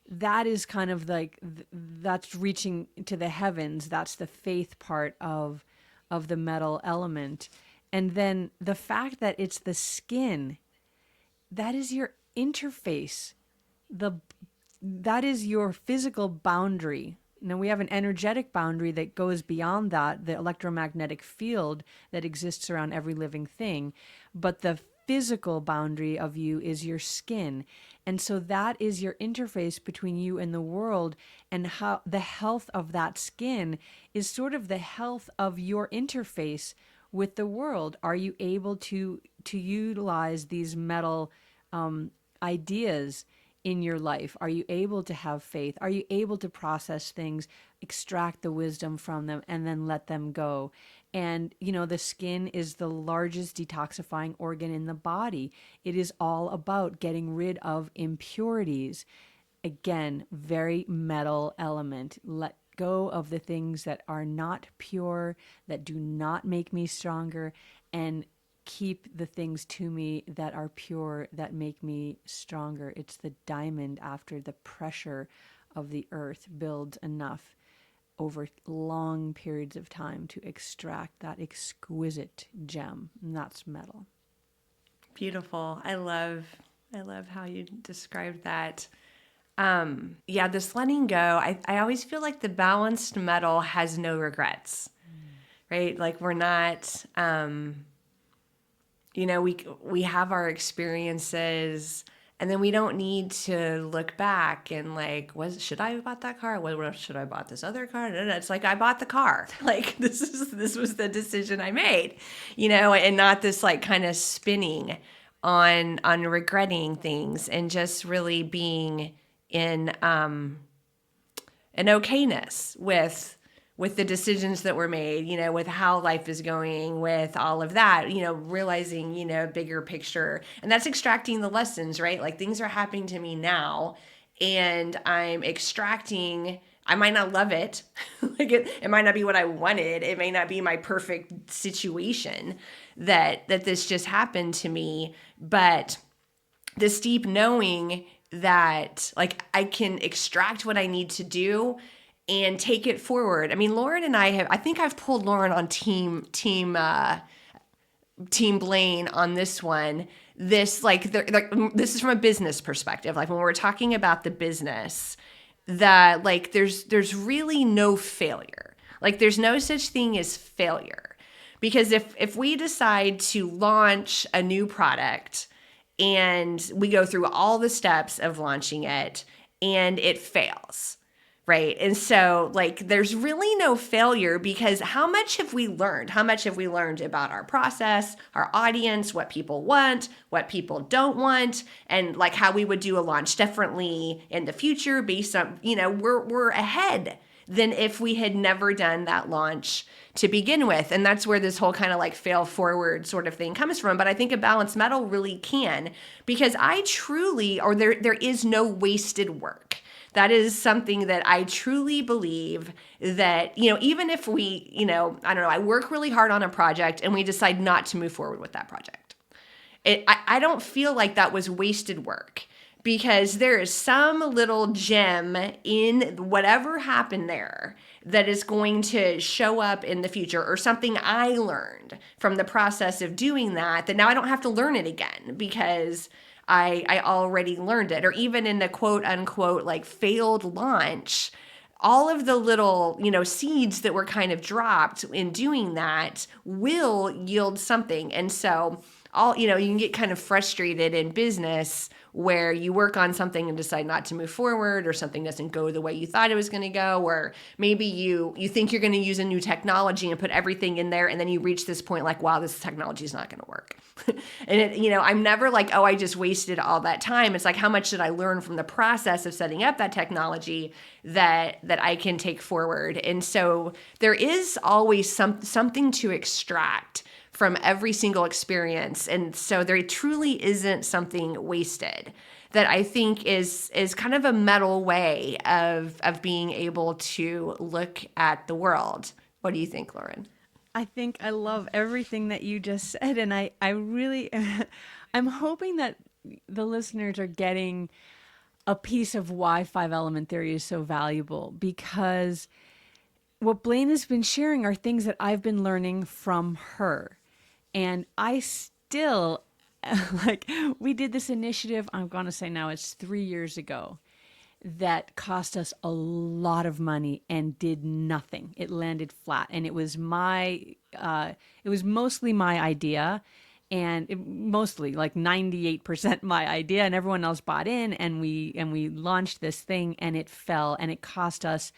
that is kind of like, that's reaching to the heavens. That's the faith part of the metal element. And then the fact that it's the skin, that is your interface. The that is your physical boundary. Now we have an energetic boundary that goes beyond that, the electromagnetic field that exists around every living thing, but the physical boundary of you is your skin. And so that is your interface between you and the world, and how the health of that skin is sort of the health of your interface with the world. Are you able to utilize these metal ideas in your life? Are you able to have faith? Are you able to process things, extract the wisdom from them, and then let them go? And, the skin is the largest detoxifying organ in the body. It is all about getting rid of impurities. Again, very metal element. Let go of the things that are not pure, that do not make me stronger, and keep the things to me that are pure, that make me stronger. It's the diamond after the pressure of the earth builds enough over long periods of time to extract that exquisite gem, and that's metal. Beautiful. I love how you described that. Yeah, this letting go, I always feel like the balanced metal has no regrets, right? Like we're not, we have our experiences, and then we don't need to look back and like, should I have bought that car? What should I have bought this other car? No, no, it's like I bought the car. Like this was the decision I made, and not this like kind of spinning on regretting things, and just really being in an okayness with the decisions that were made, with how life is going, with all of that, realizing, bigger picture. And that's extracting the lessons, right? Like things are happening to me now, and I'm extracting. I might not love it. Like it might not be what I wanted. It may not be my perfect situation that this just happened to me, but this deep knowing that like I can extract what I need to do and take it forward. I mean, Lauren and I think I've pulled Lauren on team Blaine on this one. This like this is from a business perspective. Like when we're talking about the business, that like there's really no failure. Like there's no such thing as failure. Because if we decide to launch a new product and we go through all the steps of launching it and it fails, right? And so like there's really no failure, because how much have we learned? How much have we learned about our process, our audience, what people want, what people don't want, and like how we would do a launch differently in the future based on, we're ahead than if we had never done that launch to begin with. And that's where this whole kind of like fail forward sort of thing comes from. But I think a balanced metal really can, because I truly, or there is no wasted work. That is something that I truly believe that, even if we, I don't know, I work really hard on a project and we decide not to move forward with that project. I don't feel like that was wasted work, because there is some little gem in whatever happened there that is going to show up in the future, or something I learned from the process of doing that now I don't have to learn it again, because I already learned it. Or even in the quote unquote like failed launch, all of the little, seeds that were kind of dropped in doing that will yield something. And so you can get kind of frustrated in business where you work on something and decide not to move forward, or something doesn't go the way you thought it was going to go, or maybe you think you're going to use a new technology and put everything in there, and then you reach this point like, wow, this technology is not going to work. And I'm never like, oh, I just wasted all that time. It's like, how much did I learn from the process of setting up that technology that I can take forward? And so there is always something to extract from every single experience. And so there truly isn't something wasted. That I think is kind of a metal way of being able to look at the world. What do you think, Lauren? I think I love everything that you just said. And I really, I'm hoping that the listeners are getting a piece of why five element theory is so valuable, because what Blaine has been sharing are things that I've been learning from her. And I still, like, we did this initiative, I'm going to say now it's 3 years ago, that cost us a lot of money and did nothing. It landed flat. And it was it was mostly my idea, and mostly like 98% my idea, and everyone else bought in, and we launched this thing, and it fell, and it cost us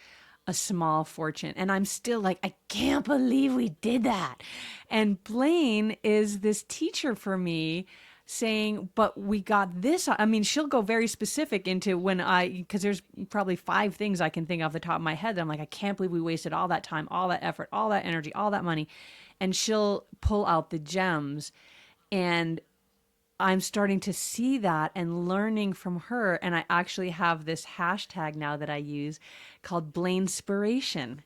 a small fortune. And I'm still like, I can't believe we did that. And Blaine is this teacher for me, saying, but we got this. I mean, she'll go very specific into because there's probably 5 things I can think off the top of my head that I'm like, I can't believe we wasted all that time, all that effort, all that energy, all that money. And she'll pull out the gems. And I'm starting to see that and learning from her. And I actually have this hashtag now that I use called Blainespiration,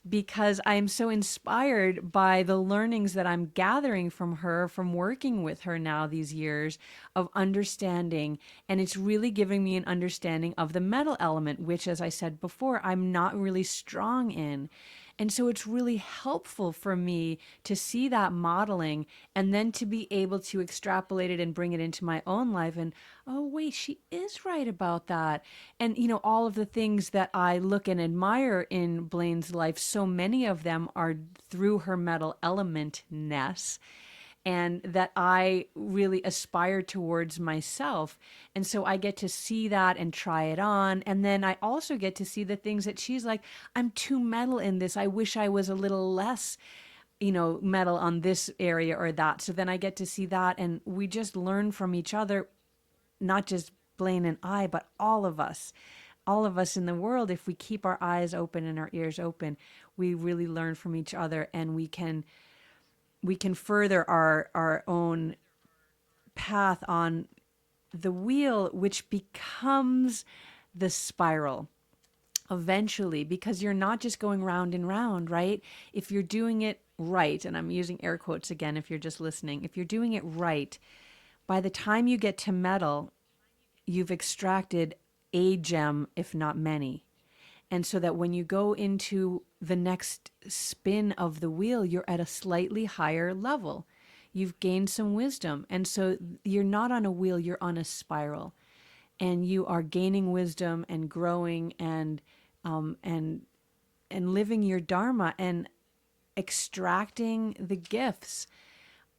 because I'm so inspired by the learnings that I'm gathering from her, from working with her now these years of understanding. And it's really giving me an understanding of the metal element, which, as I said before, I'm not really strong in. And so it's really helpful for me to see that modeling and then to be able to extrapolate it and bring it into my own life. And, oh, wait, she is right about that. And, all of the things that I look and admire in Blaine's life, so many of them are through her metal elementness, and that I really aspire towards myself. And so I get to see that and try it on. And then I also get to see the things that she's like, I'm too metal in this. I wish I was a little less, metal on this area or that. So then I get to see that. And we just learn from each other, not just Blaine and I, but all of us. All of us in the world, if we keep our eyes open and our ears open, we really learn from each other, and we can further our own path on the wheel, which becomes the spiral eventually, because you're not just going round and round, right? If you're doing it right, and I'm using air quotes again if you're just listening, if you're doing it right, by the time you get to metal, you've extracted a gem, if not many. And so that when you go into the next spin of the wheel, you're at a slightly higher level. You've gained some wisdom. And so you're not on a wheel, you're on a spiral. And you are gaining wisdom and growing um, and and living your dharma and extracting the gifts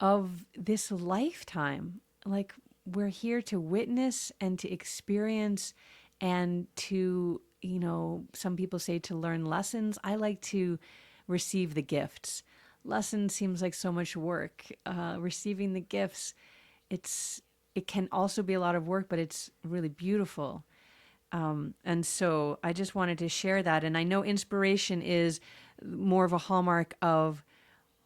of this lifetime. Like, we're here to witness and to experience and to, some people say to learn lessons. I like to receive the gifts. Lesson seems like so much work. Receiving the gifts, it can also be a lot of work, but it's really beautiful. And so I just wanted to share that. And I know inspiration is more of a hallmark of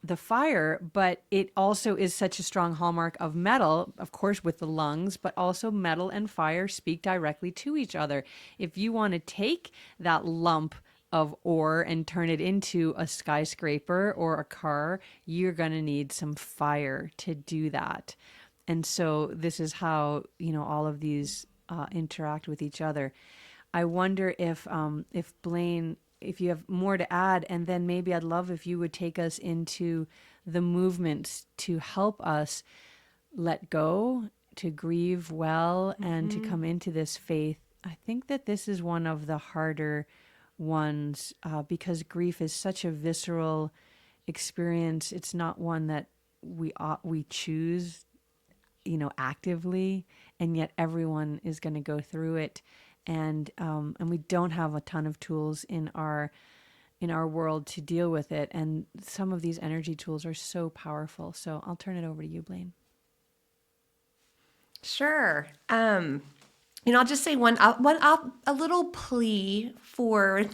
the fire, but it also is such a strong hallmark of metal, of course, with the lungs, but also metal and fire speak directly to each other. If you want to take that lump of ore and turn it into a skyscraper or a car, you're going to need some fire to do that. And so this is how, all of these interact with each other. I wonder if Blaine, if you have more to add, and then maybe I'd love if you would take us into the movements to help us let go, to grieve well, and to Mm-hmm. come into this faith. I think that this is one of the harder ones, because grief is such a visceral experience. It's not one that we choose, actively, and yet everyone is going to go through it, and we don't have a ton of tools in our world to deal with it. And some of these energy tools are so powerful. So I'll turn it over to you, Blaine. Sure. I'll just say a little plea for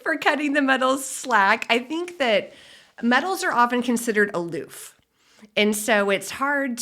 for cutting the metals slack. I think that metals are often considered aloof. And so it's harder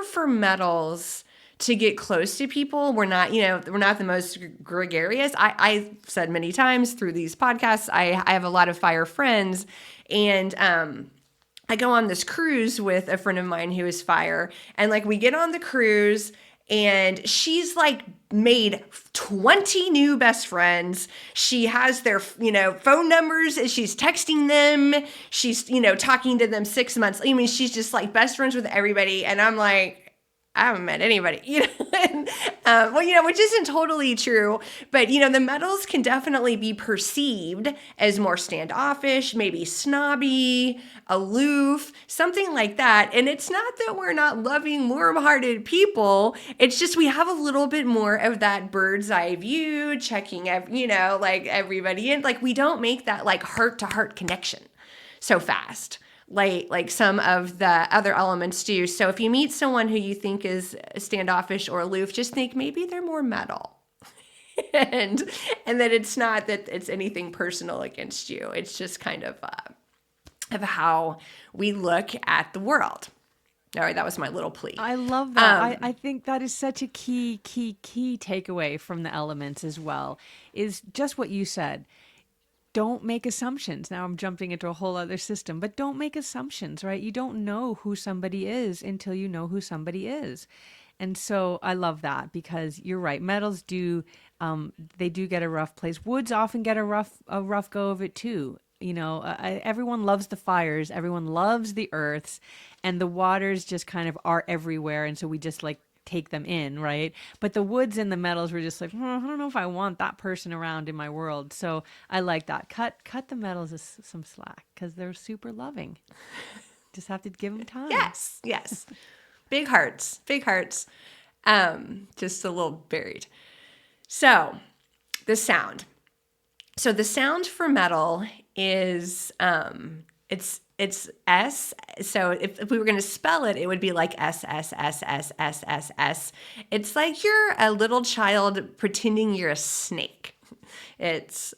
for metals to get close to people. We're not the most gregarious. I said many times through these podcasts, I have a lot of fire friends, and I go on this cruise with a friend of mine who is fire, and like we get on the cruise, and she's like made 20 new best friends. She has their, phone numbers, and she's texting them. She's, talking to them 6 months. I mean, she's just like best friends with everybody. And I'm like, I haven't met anybody, and, which isn't totally true, but, the metals can definitely be perceived as more standoffish, maybe snobby, aloof, something like that. And it's not that we're not loving, warm-hearted people. It's just we have a little bit more of that bird's eye view, checking, like everybody in. Like, we don't make that like heart-to-heart connection so fast, like some of the other elements do. So if you meet someone who you think is standoffish or aloof, just think maybe they're more metal. and that it's not that it's anything personal against you. It's just kind of how we look at the world. All right, that was my little plea. I love that. I think that is such a key takeaway from the elements as well, is just what you said. Don't make assumptions. Now I'm jumping into a whole other system, but don't make assumptions, right? You don't know who somebody is until you know who somebody is. And so I love that because you're right. Metals do, they do get a rough place. Woods often get a rough go of it too. Everyone loves the fires, everyone loves the earths, and the waters just kind of are everywhere. And so we just like take them in, right? But the woods and the metals were just like, I don't know if I want that person around in my world. So I like that. Cut the metals some slack because they're super loving. Just have to give them time. Yes, yes. Big hearts, big hearts. Just a little buried. So the sound. So the sound for metal is it's S. So if we were going to spell it, it would be like S S S S S S S. It's like you're a little child pretending you're a snake. It's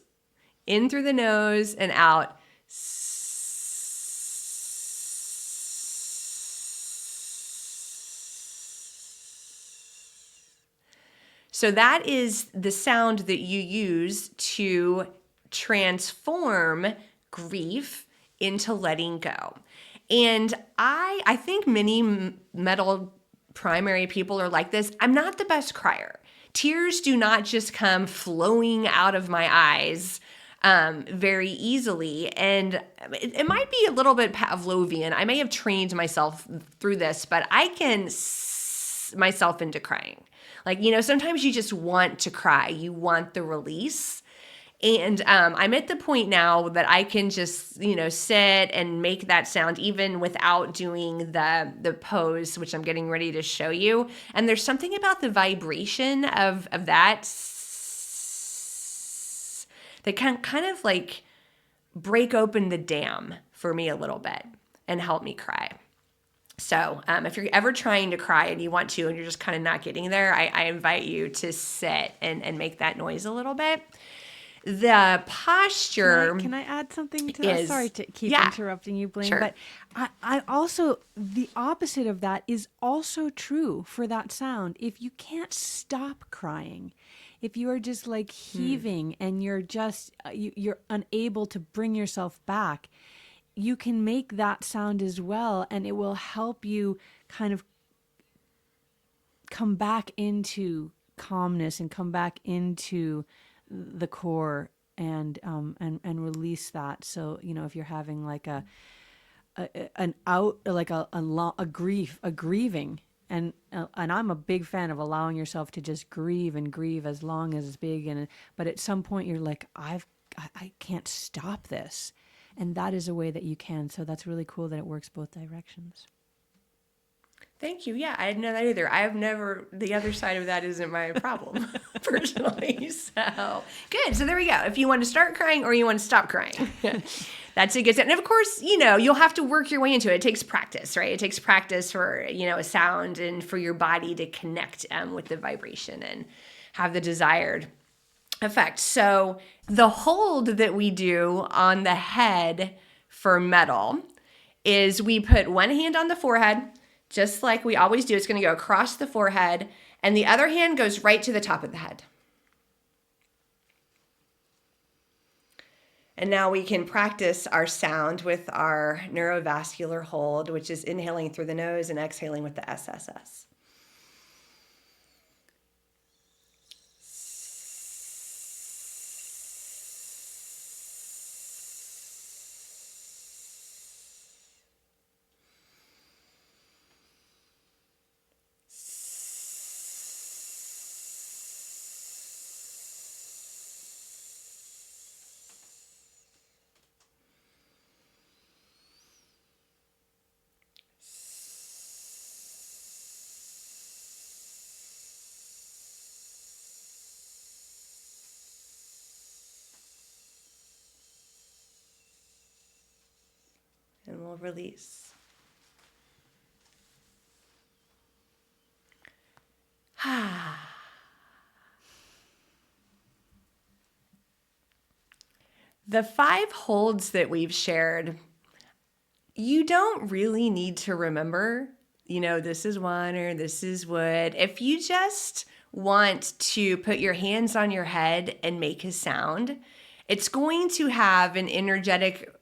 in through the nose and out. So that is the sound that you use to transform grief into letting go. And I think many metal primary people are like this. I'm not the best crier. Tears do not just come flowing out of my eyes very easily. And it might be a little bit Pavlovian. I may have trained myself through this, but I can myself into crying. Like, sometimes you just want to cry. You want the release. And I'm at the point now that I can just, sit and make that sound even without doing the pose, which I'm getting ready to show you. And there's something about the vibration of that that can kind of like break open the dam for me a little bit and help me cry. So if you're ever trying to cry and you want to and you're just kind of not getting there, I invite you to sit and make that noise a little bit. The posture. Can I add something to is, that? Sorry to keep interrupting you, Blaine, sure. but I also, the opposite of that is also true for that sound. If you can't stop crying, if you are just like heaving and you're just, you're unable to bring yourself back, you can make that sound as well, and it will help you kind of come back into calmness and come back into the core and release that. So if you're having like a grieving, and I'm a big fan of allowing yourself to just grieve as long as it's big, but at some point you're like, I can't stop this. And that is a way that you can. So that's really cool that it works both directions. Thank you. Yeah, I didn't know that either. I've never, the other side of that isn't my problem, personally. So, good. So there we go. If you want to start crying or you want to stop crying, that's a good sound. And of course, you'll have to work your way into it. It takes practice, right? It takes practice for, a sound and for your body to connect with the vibration and have the desired effect. So the hold that we do on the head for metal is we put one hand on the forehead, just like we always do. It's going to go across the forehead, and the other hand goes right to the top of the head. And now we can practice our sound with our neurovascular hold, which is inhaling through the nose and exhaling with the SSS. And we'll release. The 5 holds that we've shared, you don't really need to remember, this is one or this is wood. If you just want to put your hands on your head and make a sound, it's going to have an energetic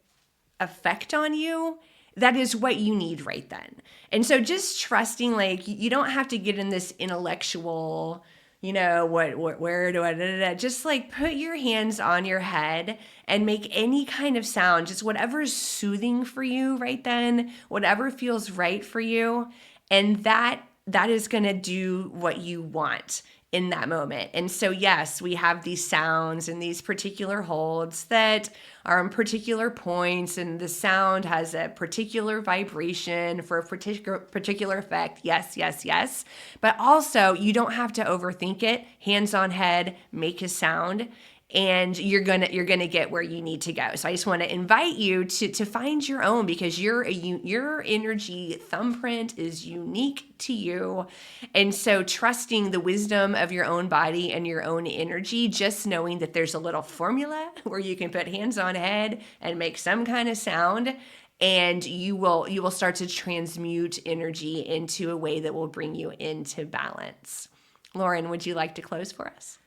effect on you that is what you need right then. And so just trusting, like, you don't have to get in this intellectual, what where do I, da, da, da. Just like put your hands on your head and make any kind of sound, just whatever is soothing for you right then, whatever feels right for you. And that is going to do what you want in that moment. And so, yes, we have these sounds and these particular holds that are in particular points, and the sound has a particular vibration for a particular effect. Yes, yes, yes. But also, you don't have to overthink it. Hands on head, make a sound, and you're gonna get where you need to go. So I just want to invite you to find your own, because your energy thumbprint is unique to you. And so trusting the wisdom of your own body and your own energy, just knowing that there's a little formula where you can put hands on head and make some kind of sound, and you will start to transmute energy into a way that will bring you into balance. Lauren, would you like to close for us?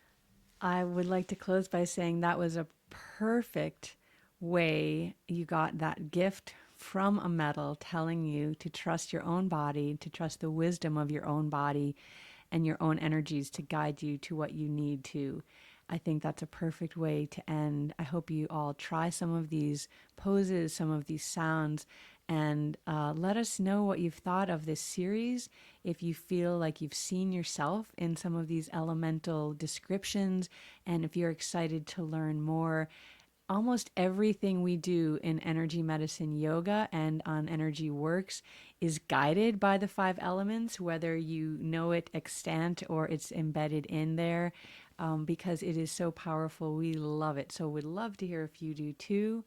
I would like to close by saying that was a perfect way you got that gift from a medal telling you to trust your own body, to trust the wisdom of your own body and your own energies to guide you to what you need to. I think that's a perfect way to end. I hope you all try some of these poses, some of these sounds, and let us know what you've thought of this series. If you feel like you've seen yourself in some of these elemental descriptions, and if you're excited to learn more. Almost everything we do in energy medicine yoga and on energy works is guided by the five elements, whether you know it extant or it's embedded in there, because it is so powerful. We love it. So we'd love to hear if you do too.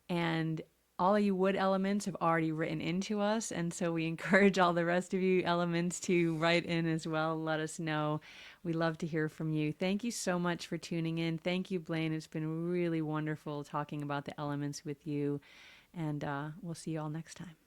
And all of you wood elements have already written into us. And so we encourage all the rest of you elements to write in as well. Let us know. We love to hear from you. Thank you so much for tuning in. Thank you, Blaine. It's been really wonderful talking about the elements with you. And we'll see you all next time.